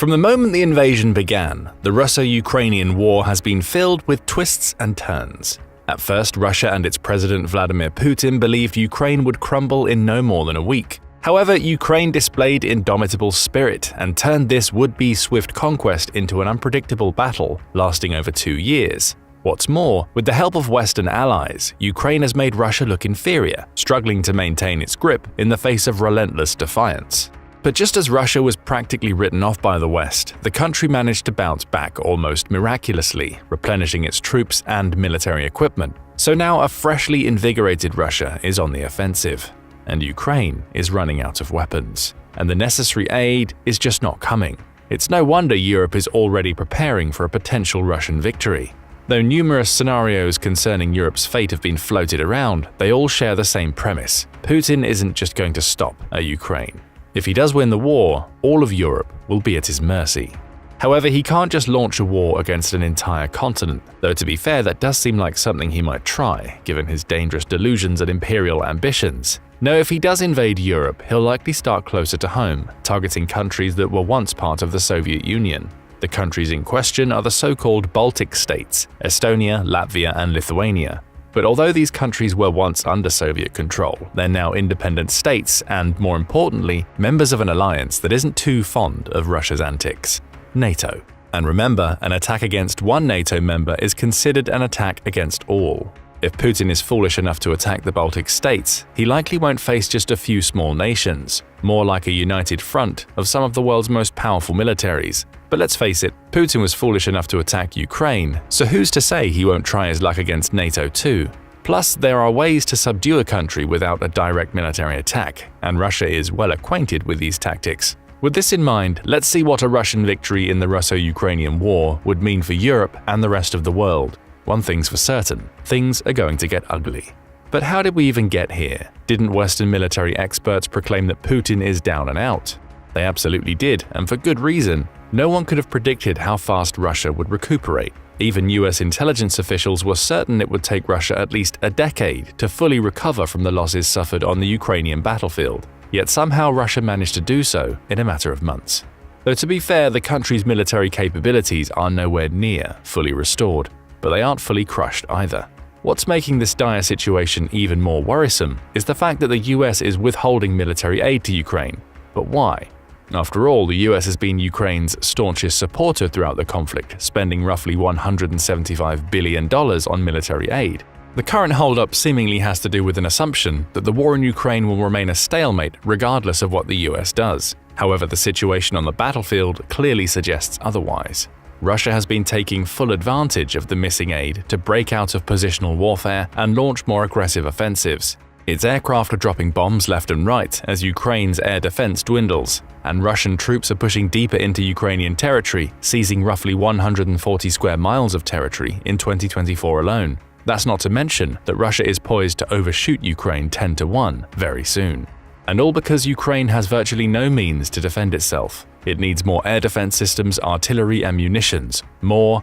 From the moment the invasion began, the Russo-Ukrainian war has been filled with twists and turns. At first, Russia and its president Vladimir Putin believed Ukraine would crumble in no more than a week. However, Ukraine displayed indomitable spirit and turned this would-be swift conquest into an unpredictable battle lasting over 2 years. What's more, with the help of Western allies, Ukraine has made Russia look inferior, struggling to maintain its grip in the face of relentless defiance. But just as Russia was practically written off by the West, the country managed to bounce back almost miraculously, replenishing its troops and military equipment. So now a freshly invigorated Russia is on the offensive, and Ukraine is running out of weapons, and the necessary aid is just not coming. It's no wonder Europe is already preparing for a potential Russian victory. Though numerous scenarios concerning Europe's fate have been floated around, they all share the same premise. Putin isn't just going to stop at Ukraine. If he does win the war, all of Europe will be at his mercy. However, he can't just launch a war against an entire continent, though to be fair, that does seem like something he might try, given his dangerous delusions and imperial ambitions. No, if he does invade Europe, he'll likely start closer to home, targeting countries that were once part of the Soviet Union. The countries in question are the so-called Baltic states, Estonia, Latvia, and Lithuania. But although these countries were once under Soviet control, they're now independent states and, more importantly, members of an alliance that isn't too fond of Russia's antics: NATO. And remember, an attack against one NATO member is considered an attack against all. If Putin is foolish enough to attack the Baltic states, he likely won't face just a few small nations, more like a united front of some of the world's most powerful militaries. But let's face it, Putin was foolish enough to attack Ukraine, so who's to say he won't try his luck against NATO too? Plus, there are ways to subdue a country without a direct military attack, and Russia is well acquainted with these tactics. With this in mind, let's see what a Russian victory in the Russo-Ukrainian War would mean for Europe and the rest of the world. One thing's for certain, things are going to get ugly. But how did we even get here? Didn't Western military experts proclaim that Putin is down and out? They absolutely did, and for good reason. No one could have predicted how fast Russia would recuperate. Even US intelligence officials were certain it would take Russia at least a decade to fully recover from the losses suffered on the Ukrainian battlefield. Yet somehow Russia managed to do so in a matter of months. Though to be fair, the country's military capabilities are nowhere near fully restored, but they aren't fully crushed either. What's making this dire situation even more worrisome is the fact that the US is withholding military aid to Ukraine. But why? After all, the US has been Ukraine's staunchest supporter throughout the conflict, spending roughly $175 billion on military aid. The current holdup seemingly has to do with an assumption that the war in Ukraine will remain a stalemate regardless of what the US does. However, the situation on the battlefield clearly suggests otherwise. Russia has been taking full advantage of the missing aid to break out of positional warfare and launch more aggressive offensives. Its aircraft are dropping bombs left and right as Ukraine's air defense dwindles, and Russian troops are pushing deeper into Ukrainian territory, seizing roughly 140 square miles of territory in 2024 alone. That's not to mention that Russia is poised to overshoot Ukraine 10-1 very soon. And all because Ukraine has virtually no means to defend itself. It needs more air defense systems, artillery, and munitions. More.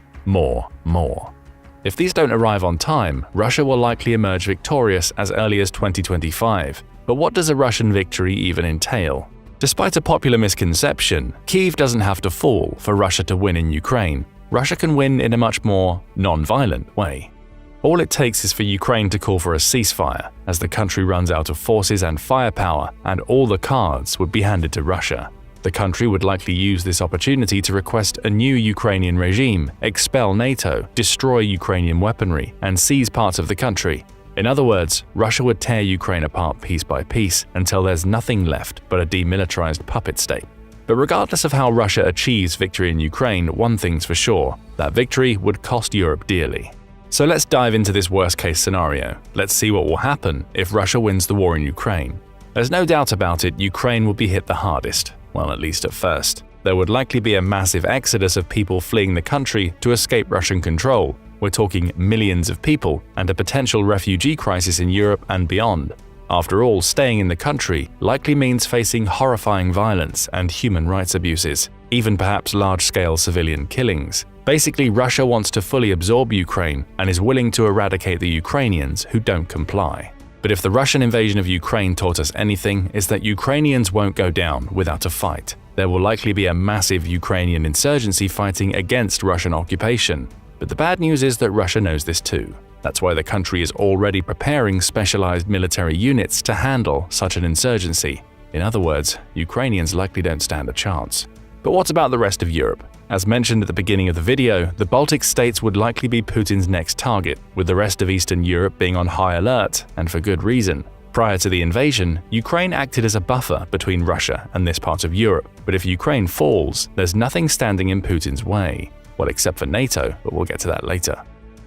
If these don't arrive on time, Russia will likely emerge victorious as early as 2025. But what does a Russian victory even entail? Despite a popular misconception, Kyiv doesn't have to fall for Russia to win in Ukraine. Russia can win in a much more non-violent way. All it takes is for Ukraine to call for a ceasefire, as the country runs out of forces and firepower, and all the cards would be handed to Russia. The country would likely use this opportunity to request a new Ukrainian regime, expel NATO, destroy Ukrainian weaponry, and seize parts of the country. In other words, Russia would tear Ukraine apart piece by piece until there's nothing left but a demilitarized puppet state. But regardless of how Russia achieves victory in Ukraine, one thing's for sure: that victory would cost Europe dearly. So let's dive into this worst-case scenario. Let's see what will happen if Russia wins the war in Ukraine. There's no doubt about it, Ukraine will be hit the hardest. Well, at least at first. There would likely be a massive exodus of people fleeing the country to escape Russian control. We're talking millions of people and a potential refugee crisis in Europe and beyond. After all, staying in the country likely means facing horrifying violence and human rights abuses, even perhaps large-scale civilian killings. Basically, Russia wants to fully absorb Ukraine and is willing to eradicate the Ukrainians who don't comply. But if the Russian invasion of Ukraine taught us anything, it's that Ukrainians won't go down without a fight. there will likely be a massive Ukrainian insurgency fighting against Russian occupation. But the bad news is that Russia knows this too. That's why the country is already preparing specialized military units to handle such an insurgency. In other words, Ukrainians likely don't stand a chance. But what about the rest of Europe? As mentioned at the beginning of the video, the Baltic states would likely be Putin's next target, with the rest of Eastern Europe being on high alert, and for good reason. Prior to the invasion, Ukraine acted as a buffer between Russia and this part of Europe. But if Ukraine falls, there's nothing standing in Putin's way. Well, except for NATO, but we'll get to that later.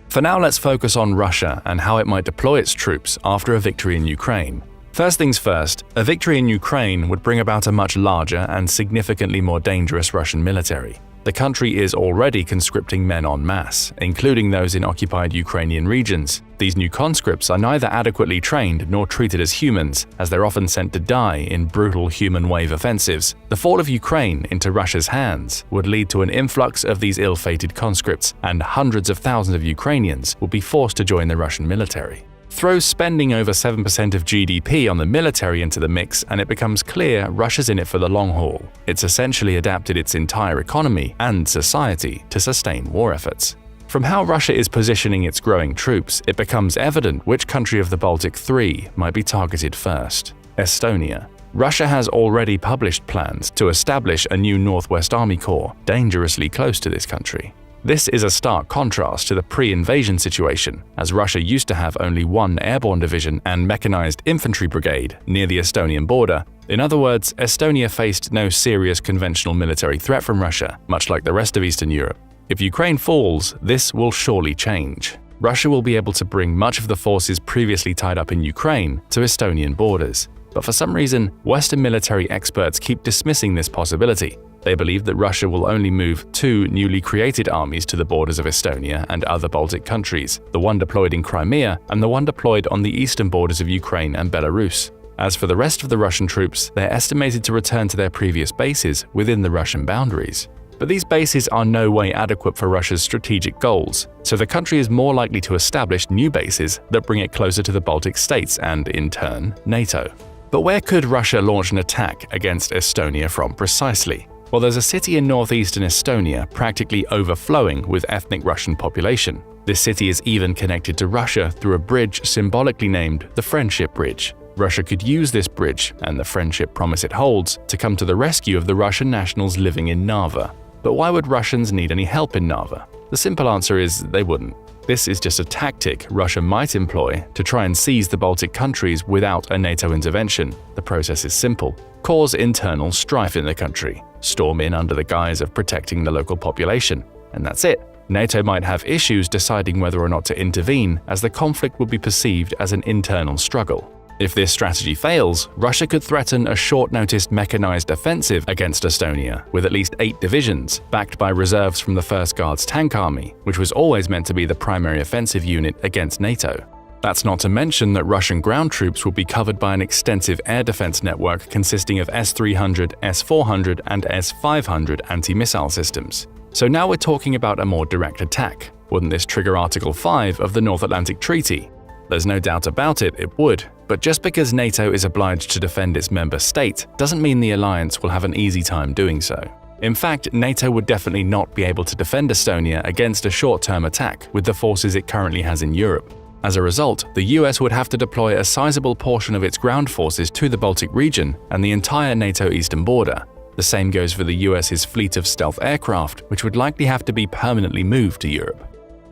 For now, let's focus on Russia and how it might deploy its troops after a victory in Ukraine. First things first, a victory in Ukraine would bring about a much larger and significantly more dangerous Russian military. The country is already conscripting men en masse, including those in occupied Ukrainian regions. These new conscripts are neither adequately trained nor treated as humans, as they're often sent to die in brutal human wave offensives. The fall of Ukraine into Russia's hands would lead to an influx of these ill-fated conscripts, and hundreds of thousands of Ukrainians would be forced to join the Russian military. Throw spending over 7% of GDP on the military into the mix and it becomes clear Russia's in it for the long haul. It's essentially adapted its entire economy and society to sustain war efforts. From how Russia is positioning its growing troops, it becomes evident which country of the Baltic Three might be targeted first: Estonia. Russia has already published plans to establish a new Northwest Army Corps dangerously close to this country. This is a stark contrast to the pre-invasion situation, as Russia used to have only one airborne division and mechanized infantry brigade near the Estonian border. In other words, Estonia faced no serious conventional military threat from Russia, much like the rest of Eastern Europe. If Ukraine falls, this will surely change. Russia will be able to bring much of the forces previously tied up in Ukraine to Estonian borders. But for some reason, Western military experts keep dismissing this possibility. They believe that Russia will only move two newly created armies to the borders of Estonia and other Baltic countries, the one deployed in Crimea and the one deployed on the eastern borders of Ukraine and Belarus. As for the rest of the Russian troops, they're estimated to return to their previous bases within the Russian boundaries. But these bases are no way adequate for Russia's strategic goals, so the country is more likely to establish new bases that bring it closer to the Baltic states and, in turn, NATO. But where could Russia launch an attack against Estonia from precisely? Well, there's a city in northeastern Estonia practically overflowing with ethnic Russian population. This city is even connected to Russia through a bridge symbolically named the Friendship Bridge. Russia could use this bridge, and the friendship promise it holds, to come to the rescue of the Russian nationals living in Narva. But why would Russians need any help in Narva? The simple answer is they wouldn't. This is just a tactic Russia might employ to try and seize the Baltic countries without a NATO intervention. The process is simple: cause internal strife in the country, storm in under the guise of protecting the local population, and that's it. NATO might have issues deciding whether or not to intervene, as the conflict would be perceived as an internal struggle. If this strategy fails, Russia could threaten a short-notice mechanized offensive against Estonia, with at least 8 divisions, backed by reserves from the 1st Guards Tank Army, which was always meant to be the primary offensive unit against NATO. That's not to mention that Russian ground troops will be covered by an extensive air defense network consisting of S-300, S-400, and S-500 anti-missile systems. So now we're talking about a more direct attack. Wouldn't this trigger Article 5 of the North Atlantic Treaty? There's no doubt about it, it would. But just because NATO is obliged to defend its member state doesn't mean the alliance will have an easy time doing so. In fact, NATO would definitely not be able to defend Estonia against a short-term attack with the forces it currently has in Europe. As a result, the US would have to deploy a sizable portion of its ground forces to the Baltic region and the entire NATO eastern border. The same goes for the US's fleet of stealth aircraft, which would likely have to be permanently moved to Europe.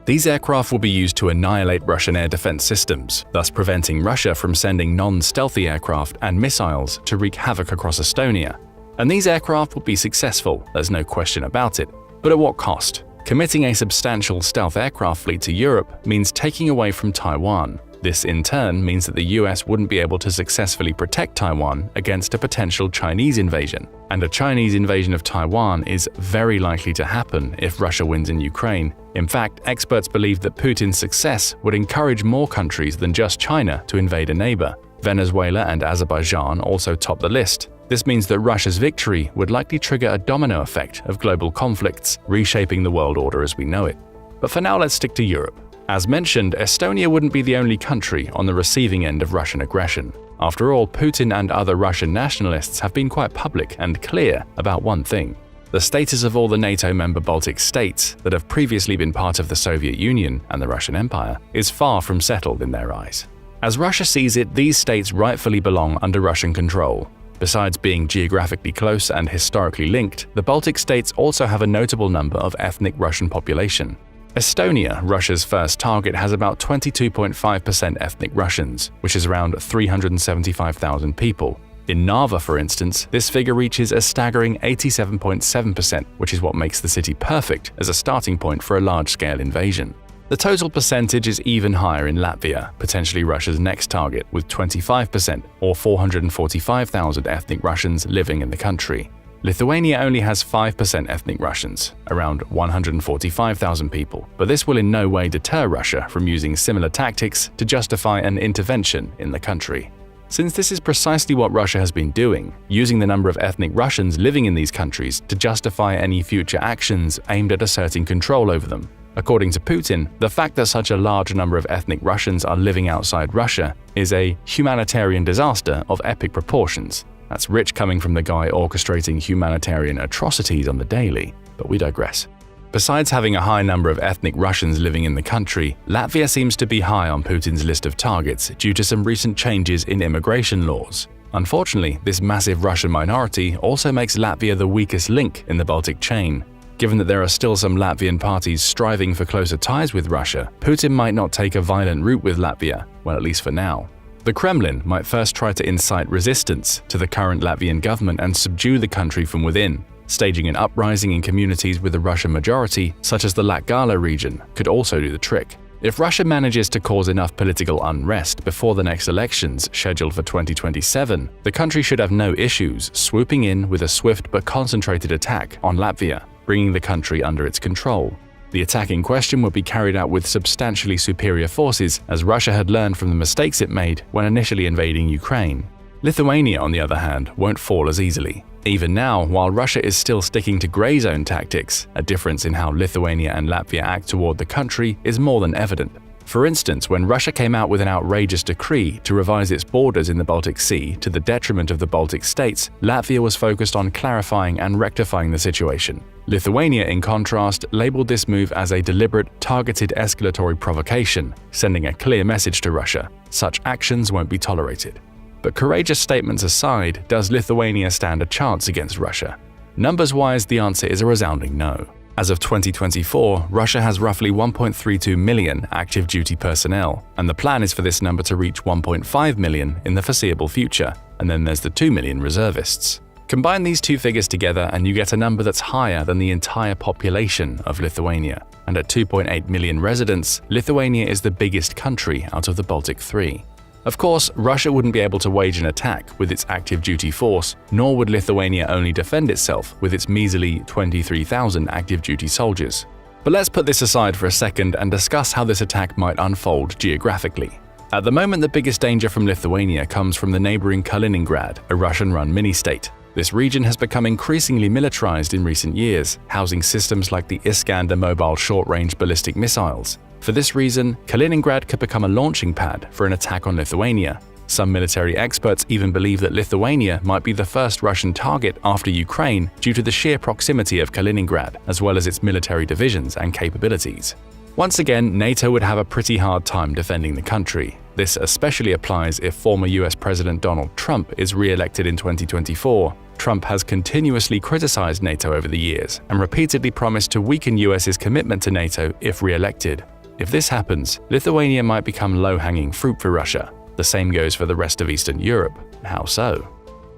These aircraft will be used to annihilate Russian air defense systems, thus preventing Russia from sending non-stealthy aircraft and missiles to wreak havoc across Estonia. And these aircraft will be successful, there's no question about it. But at what cost? Committing a substantial stealth aircraft fleet to Europe means taking away from Taiwan. This in turn means that the US wouldn't be able to successfully protect Taiwan against a potential Chinese invasion. And a Chinese invasion of Taiwan is very likely to happen if Russia wins in Ukraine. In fact, experts believe that Putin's success would encourage more countries than just China to invade a neighbor. Venezuela and Azerbaijan also top the list. This means that Russia's victory would likely trigger a domino effect of global conflicts, reshaping the world order as we know it. But for now, let's stick to Europe. As mentioned, Estonia wouldn't be the only country on the receiving end of Russian aggression. After all, Putin and other Russian nationalists have been quite public and clear about one thing. The status of all the NATO member Baltic states that have previously been part of the Soviet Union and the Russian Empire is far from settled in their eyes. As Russia sees it, these states rightfully belong under Russian control. Besides being geographically close and historically linked, the Baltic states also have a notable number of ethnic Russian population. Estonia, Russia's first target, has about 22.5% ethnic Russians, which is around 375,000 people. In Narva, for instance, this figure reaches a staggering 87.7%, which is what makes the city perfect as a starting point for a large-scale invasion. The total percentage is even higher in Latvia, potentially Russia's next target, with 25% or 445,000 ethnic Russians living in the country. Lithuania only has 5% ethnic Russians, around 145,000 people, but this will in no way deter Russia from using similar tactics to justify an intervention in the country. Since this is precisely what Russia has been doing, using the number of ethnic Russians living in these countries to justify any future actions aimed at asserting control over them. According to Putin, the fact that such a large number of ethnic Russians are living outside Russia is a humanitarian disaster of epic proportions. That's rich coming from the guy orchestrating humanitarian atrocities on the daily, but we digress. Besides having a high number of ethnic Russians living in the country, Latvia seems to be high on Putin's list of targets due to some recent changes in immigration laws. Unfortunately, this massive Russian minority also makes Latvia the weakest link in the Baltic chain. Given that there are still some Latvian parties striving for closer ties with Russia, Putin might not take a violent route with Latvia, well, at least for now. The Kremlin might first try to incite resistance to the current Latvian government and subdue the country from within. Staging an uprising in communities with a Russian majority, such as the Latgale region, could also do the trick. If Russia manages to cause enough political unrest before the next elections scheduled for 2027, the country should have no issues swooping in with a swift but concentrated attack on Latvia, bringing the country under its control. The attack in question would be carried out with substantially superior forces, as Russia had learned from the mistakes it made when initially invading Ukraine. Lithuania, on the other hand, won't fall as easily. Even now, while Russia is still sticking to grey zone tactics, a difference in how Lithuania and Latvia act toward the country is more than evident. For instance, when Russia came out with an outrageous decree to revise its borders in the Baltic Sea to the detriment of the Baltic states, Latvia was focused on clarifying and rectifying the situation. Lithuania, in contrast, labeled this move as a deliberate, targeted escalatory provocation, sending a clear message to Russia: such actions won't be tolerated. But courageous statements aside, does Lithuania stand a chance against Russia? Numbers-wise, the answer is a resounding no. As of 2024, Russia has roughly 1.32 million active duty personnel, and the plan is for this number to reach 1.5 million in the foreseeable future, and then there's the 2 million reservists. Combine these two figures together and you get a number that's higher than the entire population of Lithuania, and at 2.8 million residents, Lithuania is the biggest country out of the Baltic Three. Of course, Russia wouldn't be able to wage an attack with its active duty force, nor would Lithuania only defend itself with its measly 23,000 active duty soldiers. But let's put this aside for a second and discuss how this attack might unfold geographically. At the moment, the biggest danger from Lithuania comes from the neighboring Kaliningrad, a Russian-run mini-state. This region has become increasingly militarized in recent years, housing systems like the Iskander mobile short-range ballistic missiles. For this reason, Kaliningrad could become a launching pad for an attack on Lithuania. Some military experts even believe that Lithuania might be the first Russian target after Ukraine due to the sheer proximity of Kaliningrad, as well as its military divisions and capabilities. Once again, NATO would have a pretty hard time defending the country. This especially applies if former US President Donald Trump is re-elected in 2024. Trump has continuously criticized NATO over the years and repeatedly promised to weaken US's commitment to NATO if re-elected. If this happens, Lithuania might become low-hanging fruit for Russia. The same goes for the rest of Eastern Europe. How so?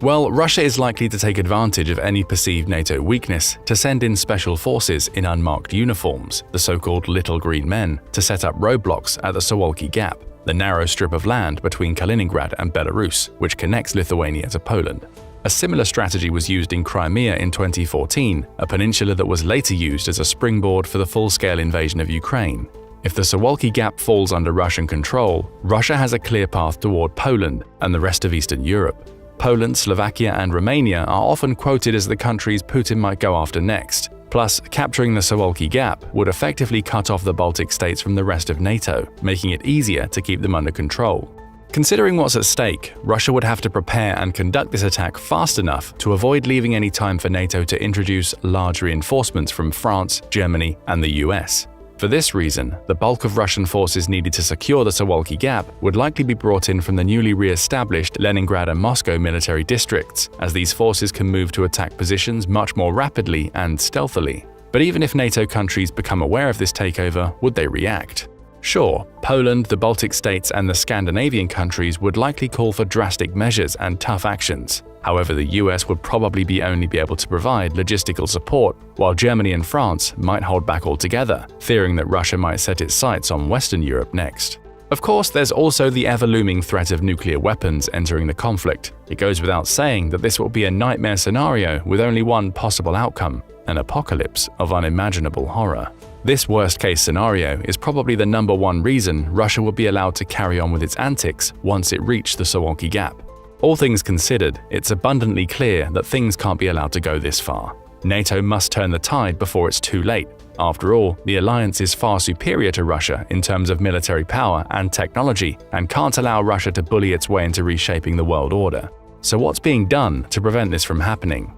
Well, Russia is likely to take advantage of any perceived NATO weakness to send in special forces in unmarked uniforms, the so-called Little Green Men, to set up roadblocks at the Suwalki Gap, the narrow strip of land between Kaliningrad and Belarus, which connects Lithuania to Poland. A similar strategy was used in Crimea in 2014, a peninsula that was later used as a springboard for the full-scale invasion of Ukraine. If the Suwalki Gap falls under Russian control, Russia has a clear path toward Poland and the rest of Eastern Europe. Poland, Slovakia, and Romania are often quoted as the countries Putin might go after next. Plus, capturing the Suwalki Gap would effectively cut off the Baltic states from the rest of NATO, making it easier to keep them under control. Considering what's at stake, Russia would have to prepare and conduct this attack fast enough to avoid leaving any time for NATO to introduce large reinforcements from France, Germany, and the US. For this reason, the bulk of Russian forces needed to secure the Suwalki Gap would likely be brought in from the newly re-established Leningrad and Moscow military districts, as these forces can move to attack positions much more rapidly and stealthily. But even if NATO countries become aware of this takeover, would they react? Sure, Poland, the Baltic states, and the Scandinavian countries would likely call for drastic measures and tough actions. However, the US would probably only be able to provide logistical support, while Germany and France might hold back altogether, fearing that Russia might set its sights on Western Europe next. Of course, there's also the ever-looming threat of nuclear weapons entering the conflict. It goes without saying that this will be a nightmare scenario with only one possible outcome: an apocalypse of unimaginable horror. This worst-case scenario is probably the #1 reason Russia would be allowed to carry on with its antics once it reached the Suwalki Gap. All things considered, it's abundantly clear that things can't be allowed to go this far. NATO must turn the tide before it's too late. After all, the alliance is far superior to Russia in terms of military power and technology, and can't allow Russia to bully its way into reshaping the world order. So what's being done to prevent this from happening?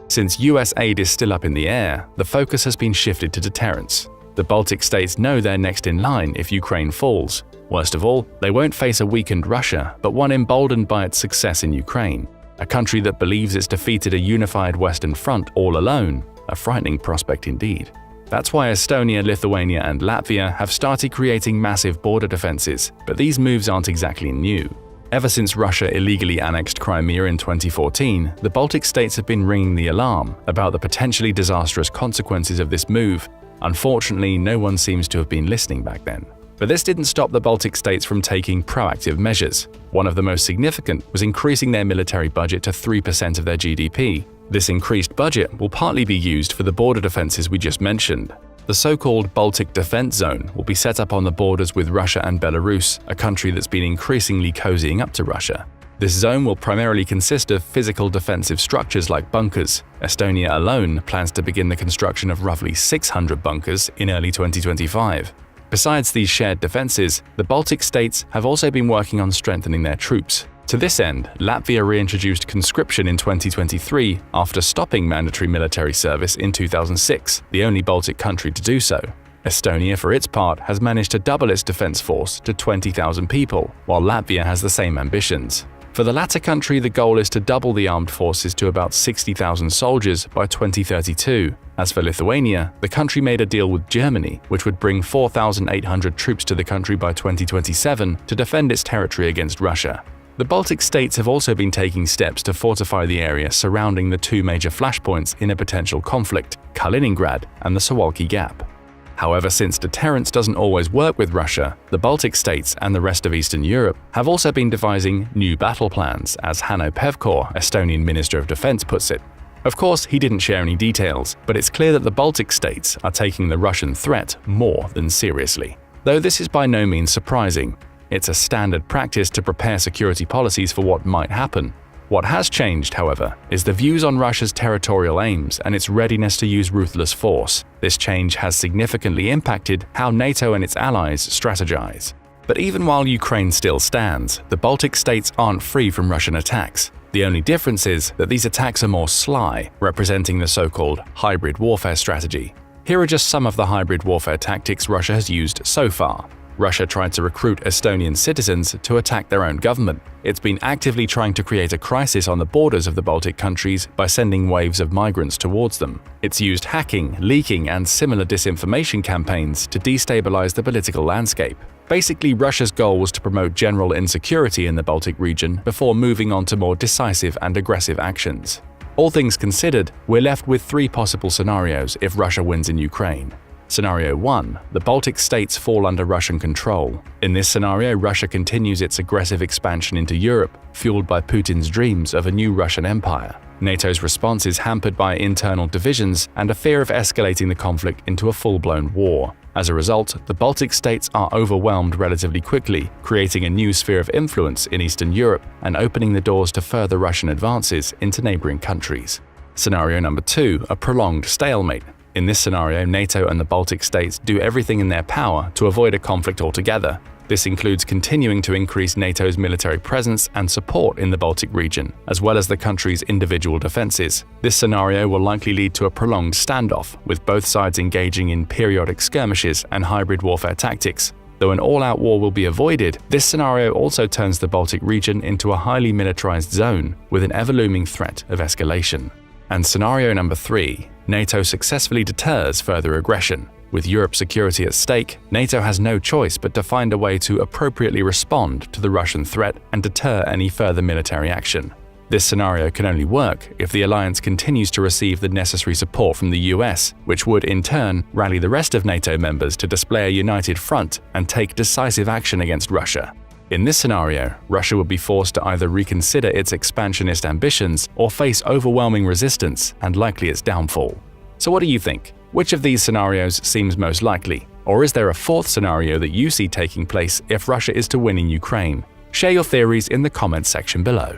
Since US aid is still up in the air, the focus has been shifted to deterrence. The Baltic states know they're next in line if Ukraine falls. Worst of all, they won't face a weakened Russia, but one emboldened by its success in Ukraine. A country that believes it's defeated a unified Western front all alone. A frightening prospect indeed. That's why Estonia, Lithuania, and Latvia have started creating massive border defenses, but these moves aren't exactly new. Ever since Russia illegally annexed Crimea in 2014, the Baltic states have been ringing the alarm about the potentially disastrous consequences of this move. Unfortunately, no one seems to have been listening back then. But this didn't stop the Baltic states from taking proactive measures. One of the most significant was increasing their military budget to 3% of their GDP. This increased budget will partly be used for the border defenses we just mentioned. The so-called Baltic Defense Zone will be set up on the borders with Russia and Belarus, a country that's been increasingly cozying up to Russia. This zone will primarily consist of physical defensive structures like bunkers. Estonia alone plans to begin the construction of roughly 600 bunkers in early 2025. Besides these shared defenses, the Baltic states have also been working on strengthening their troops. To this end, Latvia reintroduced conscription in 2023 after stopping mandatory military service in 2006, the only Baltic country to do so. Estonia, for its part, has managed to double its defense force to 20,000 people, while Latvia has the same ambitions. For the latter country, the goal is to double the armed forces to about 60,000 soldiers by 2032. As for Lithuania, the country made a deal with Germany, which would bring 4,800 troops to the country by 2027 to defend its territory against Russia. The Baltic states have also been taking steps to fortify the area surrounding the two major flashpoints in a potential conflict, Kaliningrad and the Suwalki Gap. However, since deterrence doesn't always work with Russia, the Baltic states and the rest of Eastern Europe have also been devising new battle plans, as Hanno Pevkur, Estonian Minister of Defense, puts it. Of course, he didn't share any details, but it's clear that the Baltic states are taking the Russian threat more than seriously. Though this is by no means surprising. It's a standard practice to prepare security policies for what might happen. What has changed, however, is the views on Russia's territorial aims and its readiness to use ruthless force. This change has significantly impacted how NATO and its allies strategize. But even while Ukraine still stands, the Baltic states aren't free from Russian attacks. The only difference is that these attacks are more sly, representing the so-called hybrid warfare strategy. Here are just some of the hybrid warfare tactics Russia has used so far. Russia tried to recruit Estonian citizens to attack their own government. It's been actively trying to create a crisis on the borders of the Baltic countries by sending waves of migrants towards them. It's used hacking, leaking, and similar disinformation campaigns to destabilize the political landscape. Basically, Russia's goal was to promote general insecurity in the Baltic region before moving on to more decisive and aggressive actions. All things considered, we're left with three possible scenarios if Russia wins in Ukraine. Scenario 1. The Baltic states fall under Russian control. In this scenario, Russia continues its aggressive expansion into Europe, fueled by Putin's dreams of a new Russian empire. NATO's response is hampered by internal divisions and a fear of escalating the conflict into a full-blown war. As a result, the Baltic states are overwhelmed relatively quickly, creating a new sphere of influence in Eastern Europe and opening the doors to further Russian advances into neighboring countries. Scenario number 2. A prolonged stalemate. In this scenario, NATO and the Baltic states do everything in their power to avoid a conflict altogether. This includes continuing to increase NATO's military presence and support in the Baltic region, as well as the country's individual defenses. This scenario will likely lead to a prolonged standoff, with both sides engaging in periodic skirmishes and hybrid warfare tactics. Though an all-out war will be avoided, this scenario also turns the Baltic region into a highly militarized zone with an ever-looming threat of escalation. And scenario number 3, NATO successfully deters further aggression. With Europe's security at stake, NATO has no choice but to find a way to appropriately respond to the Russian threat and deter any further military action. This scenario can only work if the alliance continues to receive the necessary support from the US, which would in turn rally the rest of NATO members to display a united front and take decisive action against Russia. In this scenario, Russia would be forced to either reconsider its expansionist ambitions or face overwhelming resistance and likely its downfall. So what do you think? Which of these scenarios seems most likely? Or is there a fourth scenario that you see taking place if Russia is to win in Ukraine? Share your theories in the comments section below.